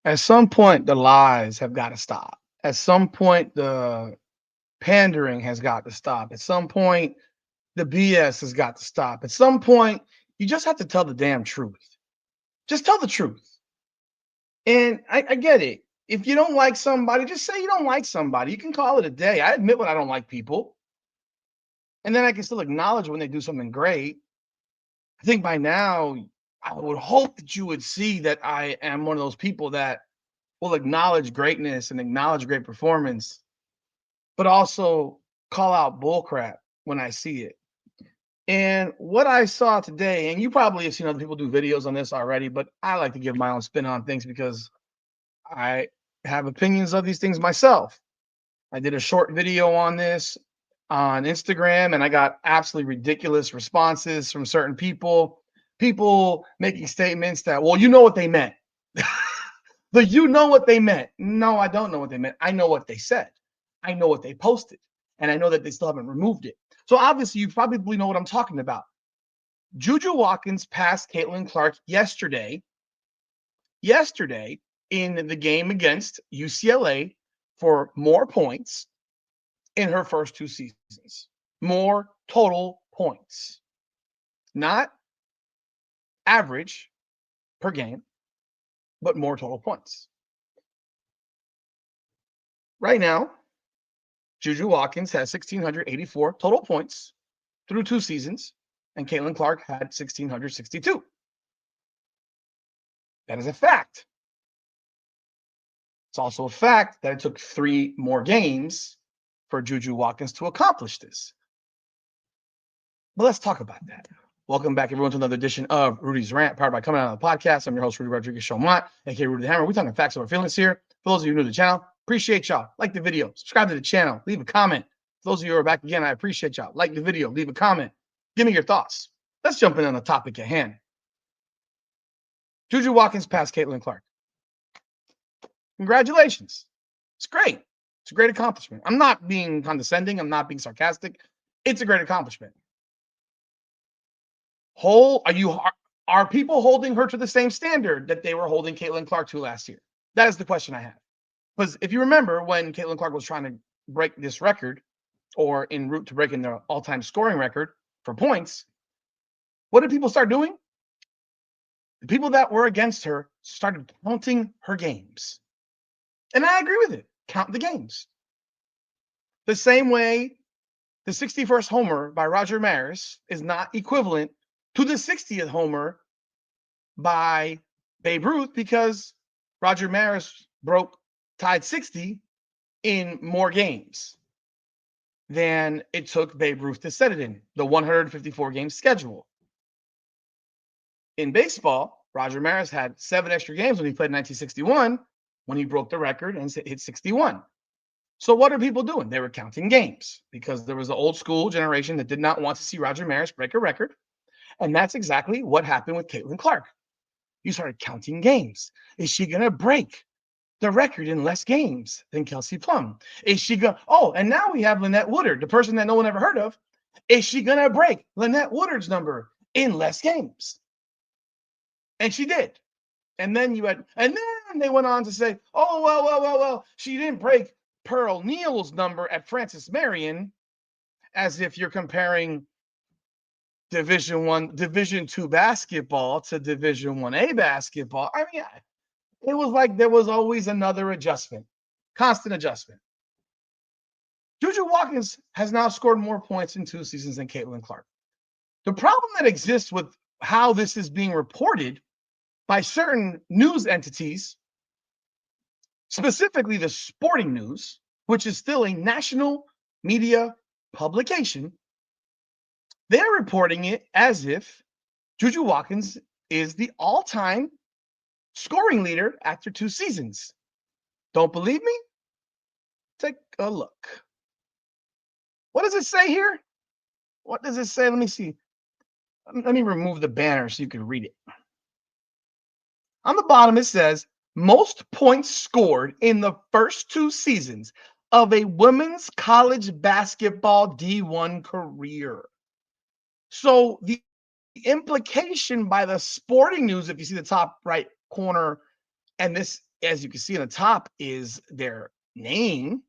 At some point, the lies have got to stop. At some point, the pandering has got to stop. At some point, the BS has got to stop. At some point, you just have to tell the damn truth. Just tell the truth. And I get it. If you don't like somebody, just say you don't like somebody. You can call it a day. I admit when I don't like people. And then I can still acknowledge when they do something great. I think by now, I would hope that you would see that I am one of those people that will acknowledge greatness and acknowledge great performance, but also call out bullcrap when I see it. And what I saw today, and you probably have seen other people do videos on this already, but I like to give my own spin on things because I have opinions of these things myself. I did a short video on this on Instagram and I got absolutely ridiculous responses from certain people. People making statements that, well, you know what they meant. But you know what they meant. No, I don't know what they meant. I know what they said. I know what they posted. And I know that they still haven't removed it. So obviously, you probably know what I'm talking about. Juju Watkins passed Caitlin Clark yesterday in the game against UCLA for more points in her first two seasons. More total points. Not average per game, but more total points. Right now, Juju Watkins has 1,684 total points through two seasons, and Caitlin Clark had 1,662. That is a fact. It's also a fact that it took 3 more games for Juju Watkins to accomplish this. But let's talk about that. Welcome back, everyone, to another edition of Rudy's Rant, powered by Coming Out on the Podcast. I'm your host, Rudy Rodriguez Showmont, aka Rudy the Hammer. We're talking facts over feelings here. For those of you new to the channel, appreciate y'all. Like the video, subscribe to the channel, leave a comment. For those of you who are back again, I appreciate y'all. Like the video, leave a comment. Give me your thoughts. Let's jump in on the topic at hand. Juju Watkins passed Caitlin Clark. Congratulations. It's great. It's a great accomplishment. I'm not being condescending. I'm not being sarcastic. It's a great accomplishment. Are people holding her to the same standard that they were holding Caitlin Clark to last year? That is the question I have. Because if you remember when Caitlin Clark was trying to break this record, or en route to breaking the all-time scoring record for points, what did people start doing? The people that were against her started counting her games. And I agree with it. Count the games. The same way the 61st homer by Roger Maris is not equivalent to the 60th homer by Babe Ruth, because Roger Maris tied 60 in more games than it took Babe Ruth to set it in the 154 game schedule. In baseball, Roger Maris had 7 extra games when he played in 1961, when he broke the record and hit 61. So what are people doing? They were counting games because there was an old school generation that did not want to see Roger Maris break a record. And that's exactly what happened with Caitlin Clark. You started counting games. Is she going to break the record in less games than Kelsey Plum? Is she going to, and now we have Lynette Woodard, the person that no one ever heard of. Is she going to break Lynette Woodard's number in less games? And she did. And then they went on to say, well, she didn't break Pearl Neal's number at Francis Marion, as if you're comparing Division II basketball to Division 1A basketball. I mean, it was like there was always another adjustment, constant adjustment. Juju Watkins has now scored more points in 2 seasons than Caitlin Clark. The problem that exists with how this is being reported by certain news entities, specifically the Sporting News, which is still a national media publication, they're reporting it as if Juju Watkins is the all-time scoring leader after 2 seasons. Don't believe me? Take a look. What does it say here? What does it say? Let me see. Let me remove the banner so you can read it. On the bottom, it says, most points scored in the first 2 seasons of a women's college basketball D1 career. So the implication by the Sporting News, if you see the top right corner, and this as you can see in the top, is their name.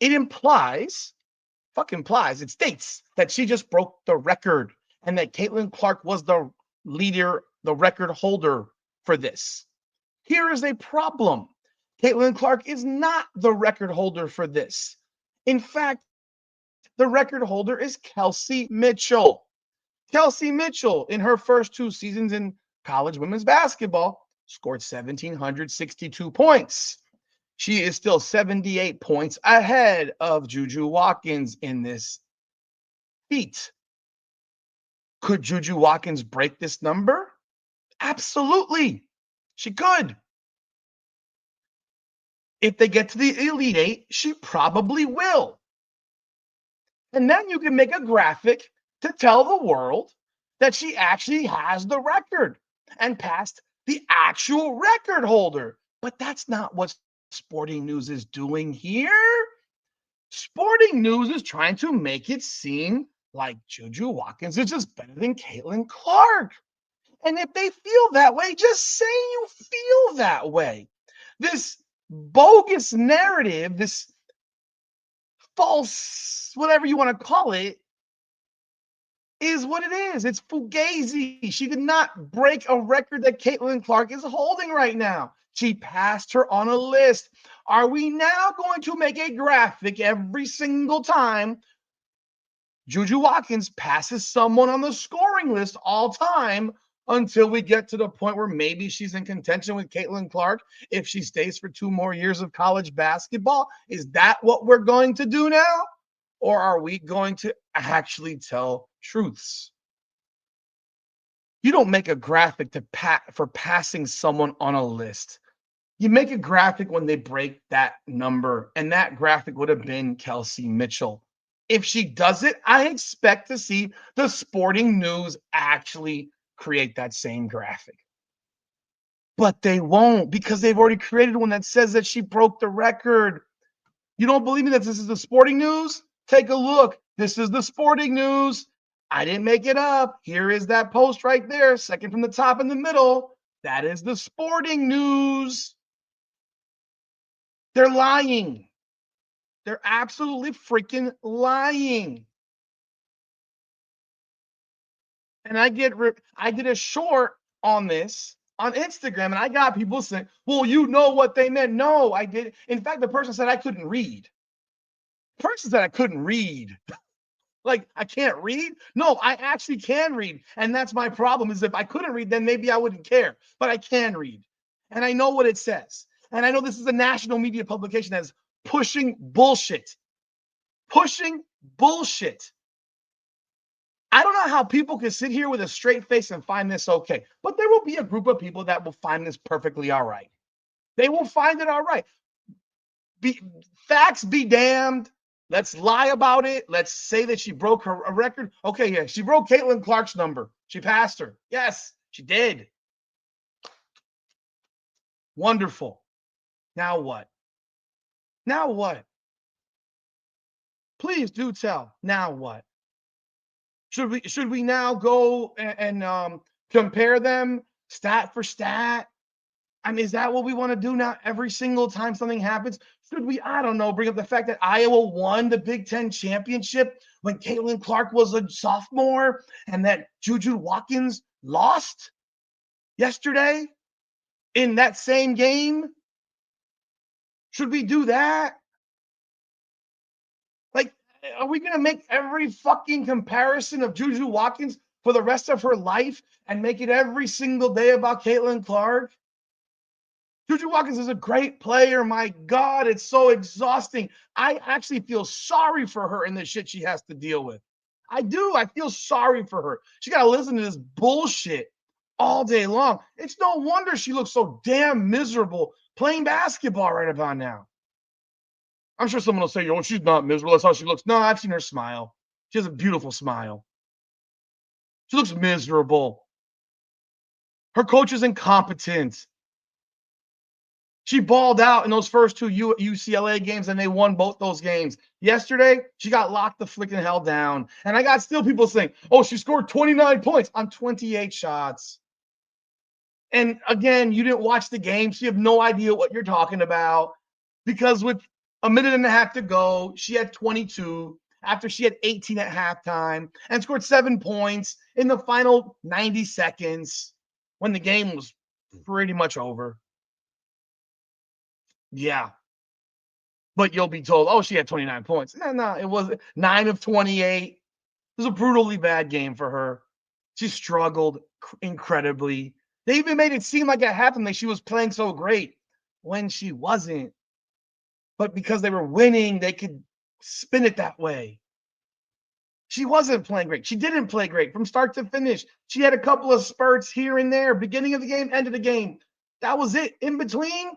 It implies, it states that she just broke the record and that Caitlin Clark was the leader, the record holder for this. Here is a problem. Caitlin Clark is not the record holder for this. In fact, the record holder is Kelsey Mitchell. Kelsey Mitchell, in her first 2 seasons in college women's basketball, scored 1,762 points. She is still 78 points ahead of Juju Watkins in this feat. Could Juju Watkins break this number? Absolutely. She could. If they get to the Elite Eight, she probably will. And then you can make a graphic to tell the world that she actually has the record and passed the actual record holder. But that's not what Sporting News is doing here. Sporting News is trying to make it seem like Juju Watkins is just better than Caitlin Clark. And if they feel that way, just say you feel that way. This bogus narrative, this false, whatever you want to call it, is what it is. It's fugazi. She did not break a record that Caitlin Clark is holding right now. She passed her on a list. Are we now going to make a graphic every single time Juju Watkins passes someone on the scoring list all time until we get to the point where maybe she's in contention with Caitlin Clark if she stays for 2 more years of college basketball? Is that what we're going to do now? Or are we going to actually tell truths? You don't make a graphic for passing someone on a list. You make a graphic when they break that number, and that graphic would have been Kelsey Mitchell. If she does it, I expect to see the Sporting News actually create that same graphic. But they won't, because they've already created one that says that she broke the record. You don't believe me that this is the Sporting News? Take a look. This is the Sporting News. I didn't make it up. Here is that post right there, second from the top in the middle. That is the Sporting News. They're lying. They're absolutely freaking lying. And I did a short on this on Instagram, and I got people saying, well, you know what they meant. No, I did. In fact, the person said I couldn't read. The person said I couldn't read. Like, I can't read? No, I actually can read. And that's my problem, is if I couldn't read, then maybe I wouldn't care. But I can read. And I know what it says. And I know this is a national media publication that's pushing bullshit. Pushing bullshit. I don't know how people can sit here with a straight face and find this okay. But there will be a group of people that will find this perfectly all right. They will find it all right. Facts be damned. Let's lie about it. Let's say that she broke her record. Okay, yeah, she broke Caitlin Clark's number. She passed her. Yes, she did. Wonderful. Now what? Now what? Please do tell. Now what? Should we now go and compare them stat for stat? I mean, is that what we want to do now every single time something happens? Should we, I don't know, bring up the fact that Iowa won the Big Ten championship when Caitlin Clark was a sophomore and that Juju Watkins lost yesterday in that same game? Should we do that? Like, are we going to make every fucking comparison of Juju Watkins for the rest of her life and make it every single day about Caitlin Clark? Juju Watkins is a great player. My God, it's so exhausting. I actually feel sorry for her in the shit she has to deal with. I do. I feel sorry for her. She got to listen to this bullshit all day long. It's no wonder she looks so damn miserable playing basketball right about now. I'm sure someone will say, oh, she's not miserable. That's how she looks. No, I've seen her smile. She has a beautiful smile. She looks miserable. Her coach is incompetent. She balled out in those first 2 UCLA games, and they won both those games. Yesterday, she got locked the freaking hell down. And I got still people saying, oh, she scored 29 points on 28 shots. And again, you didn't watch the game, so you have no idea what you're talking about. Because with a minute and a half to go, she had 22 after she had 18 at halftime and scored 7 points in the final 90 seconds when the game was pretty much over. Yeah. But you'll be told, oh, she had 29 points. No, it was 9 of 28. It was a brutally bad game for her. She struggled incredibly. They even made it seem like at halftime that she was playing so great when she wasn't. But because they were winning, they could spin it that way. She wasn't playing great. She didn't play great from start to finish. She had a couple of spurts here and there, beginning of the game, end of the game. That was it. In between,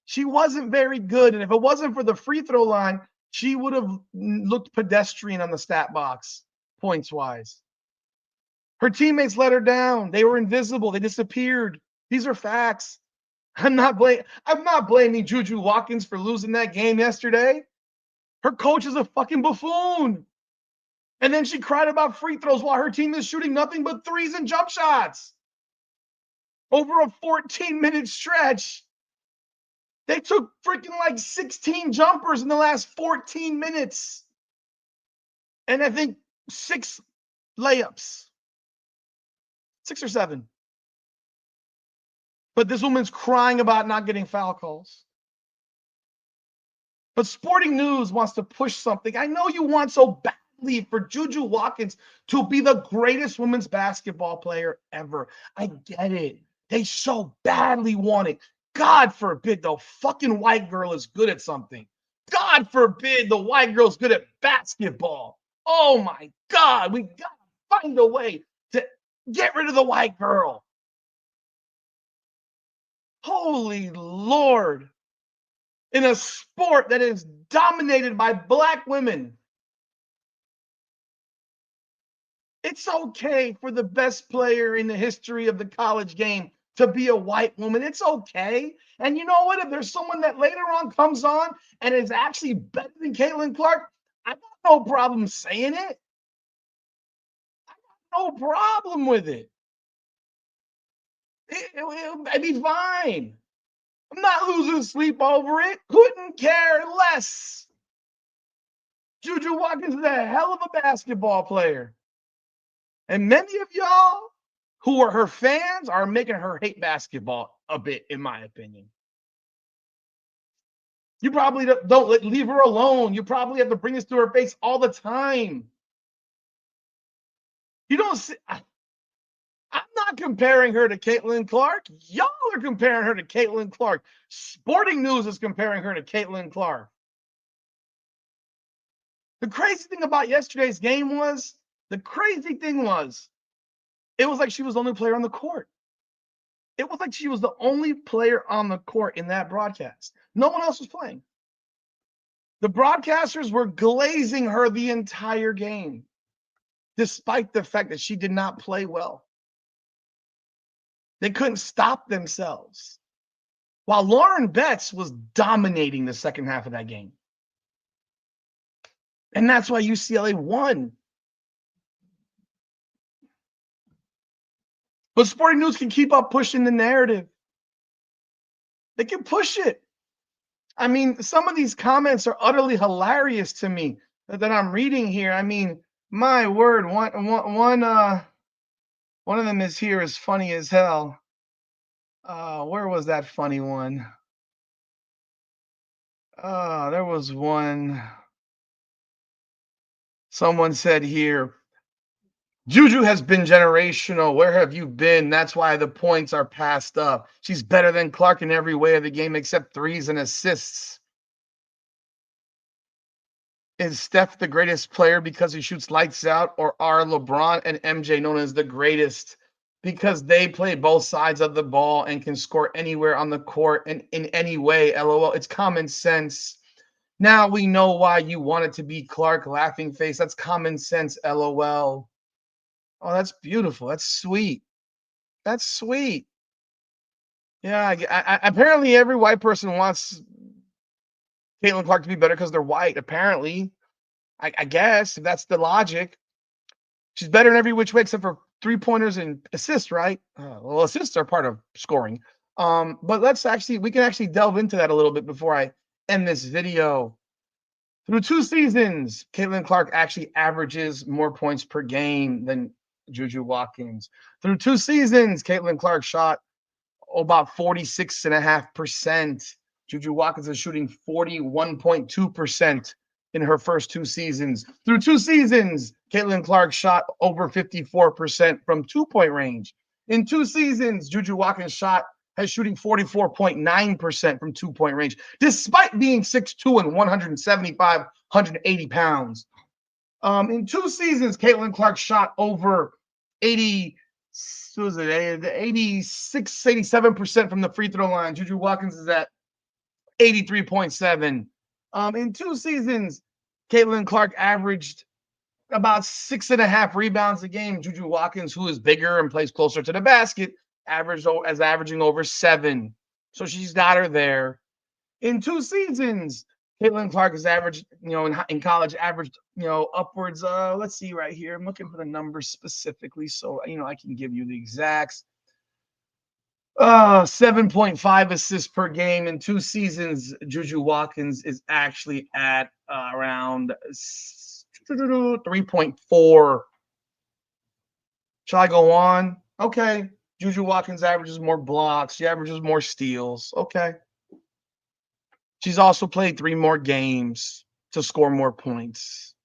she wasn't very good. And if it wasn't for the free throw line, she would have looked pedestrian on the stat box, points wise. Her teammates let her down. They were invisible. They disappeared. These are facts. I'm not blaming Juju Watkins for losing that game yesterday. Her coach is a fucking buffoon. And then she cried about free throws while her team is shooting nothing but threes and jump shots. Over a 14-minute stretch. They took freaking like 16 jumpers in the last 14 minutes. And I think 6 layups. 6 or 7. But this woman's crying about not getting foul calls. But Sporting News wants to push something. I know you want so badly for Juju Watkins to be the greatest women's basketball player ever. I get it. They so badly want it. God forbid the fucking white girl is good at something. God forbid the white girl's good at basketball. Oh my God. We got to find a way to get rid of the white girl. Holy Lord. In a sport that is dominated by Black women, it's okay for the best player in the history of the college game to be a white woman. It's okay. And you know what? If there's someone that later on comes on and is actually better than Caitlin Clark, I got no problem saying it. I got no problem with it. It'd be fine. I'm not losing sleep over it. Couldn't care less. Juju Watkins is a hell of a basketball player. And many of y'all who are her fans are making her hate basketball a bit, in my opinion. You probably don't leave her alone. You probably have to bring this to her face all the time. You don't see. I'm not comparing her to Caitlin Clark. Y'all are comparing her to Caitlin Clark. Sporting News is comparing her to Caitlin Clark. The crazy thing about yesterday's game was, it was like she was the only player on the court. It was like she was the only player on the court in that broadcast. No one else was playing. The broadcasters were glazing her the entire game, despite the fact that she did not play well. They couldn't stop themselves. While Lauren Betts was dominating the second half of that game. And that's why UCLA won. But Sporting News can keep up pushing the narrative. They can push it. I mean, some of these comments are utterly hilarious to me that I'm reading here. I mean, my word, one of them is here is funny as hell. Where was that funny one? There was one. Someone said here, Juju has been generational. Where have you been? That's why the points are passed up. She's better than Clark in every way of the game except threes and assists. Is Steph the greatest player because he shoots lights out, or are LeBron and MJ known as the greatest because they play both sides of the ball and can score anywhere on the court and in any way? LOL. It's common sense. Now we know why you want it to be Clark, laughing face. That's common sense. LOL. Oh, that's beautiful. That's sweet. That's sweet. Yeah, apparently every white person wants Caitlin Clark to be better because they're white. Apparently, I guess if that's the logic, She's better in every which way except for 3-pointers and assists, right? Well, assists are part of scoring. But we can actually delve into that a little bit before I end this video. Through 2 seasons, Caitlin Clark actually averages more points per game than Juju Watkins. Through 2 seasons, Caitlin Clark shot about 46.5%. Juju Watkins is shooting 41.2% in her first 2 seasons. Through 2 seasons, Caitlin Clark shot over 54% from 2-point range. In 2 seasons, Juju Watkins has shooting 44.9% from 2-point range, despite being 6'2" and 175, 180 pounds. In 2 seasons, Caitlin Clark shot over 86, 87% from the free throw line. Juju Watkins is at 83.7. In 2 seasons, Caitlin Clark averaged about 6.5 rebounds a game. Juju Watkins, who is bigger and plays closer to the basket, averaging over 7. So she's got her there. In 2 seasons, Caitlin Clark has averaged, in college, upwards. Let's see right here. I'm looking for the numbers specifically, so I can give you the exacts. 7.5 assists per game in 2 seasons. Juju Watkins is actually at around 3.4. Shall I go on? Okay. Juju Watkins averages more blocks. She averages more steals. Okay. She's also played 3 more games to score more points.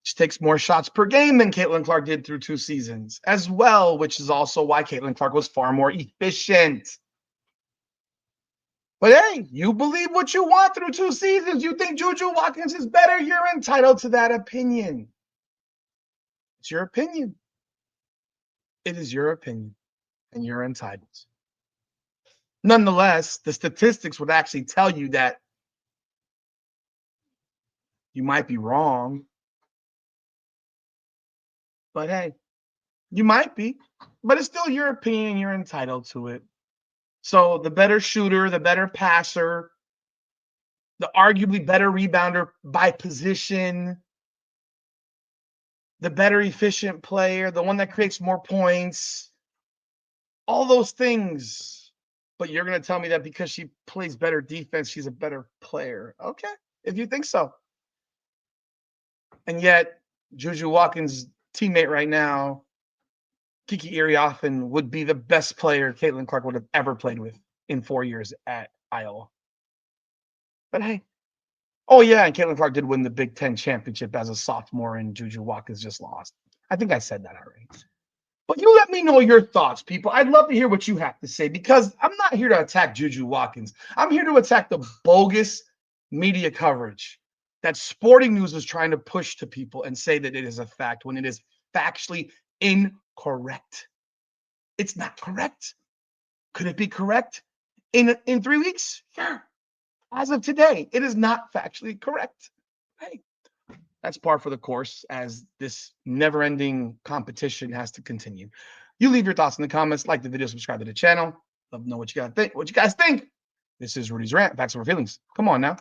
She takes more shots per game than Caitlin Clark did through 2 seasons as well, which is also why Caitlin Clark was far more efficient. But hey, you believe what you want through 2 seasons. You think Juju Watkins is better. You're entitled to that opinion. It's your opinion. It is your opinion, and you're entitled. Nonetheless, the statistics would actually tell you that you might be wrong. But hey, you might be. But it's still your opinion. You're entitled to it. So the better shooter, the better passer, the arguably better rebounder by position, the better efficient player, the one that creates more points, all those things. But you're going to tell me that because she plays better defense, she's a better player. Okay, if you think so. And yet, Juju Watkins' teammate right now, Kiki Iriafen, would be the best player Caitlin Clark would have ever played with in 4 years at Iowa. But hey, oh yeah, and Caitlin Clark did win the Big Ten championship as a sophomore, and Juju Watkins just lost. I think I said that already. But you let me know your thoughts, people. I'd love to hear what you have to say, because I'm not here to attack Juju Watkins. I'm here to attack the bogus media coverage that Sporting News is trying to push to people and say that it is a fact when it is factually incorrect. It's not correct. Could it be correct in 3 weeks? Sure. As of today, it is not factually correct. Hey, that's par for the course, as this never-ending competition has to continue. You leave your thoughts in the comments, like the video, subscribe to the channel. Love to know what you guys think. This is Rudy's Rant. Facts over feelings. Come on now.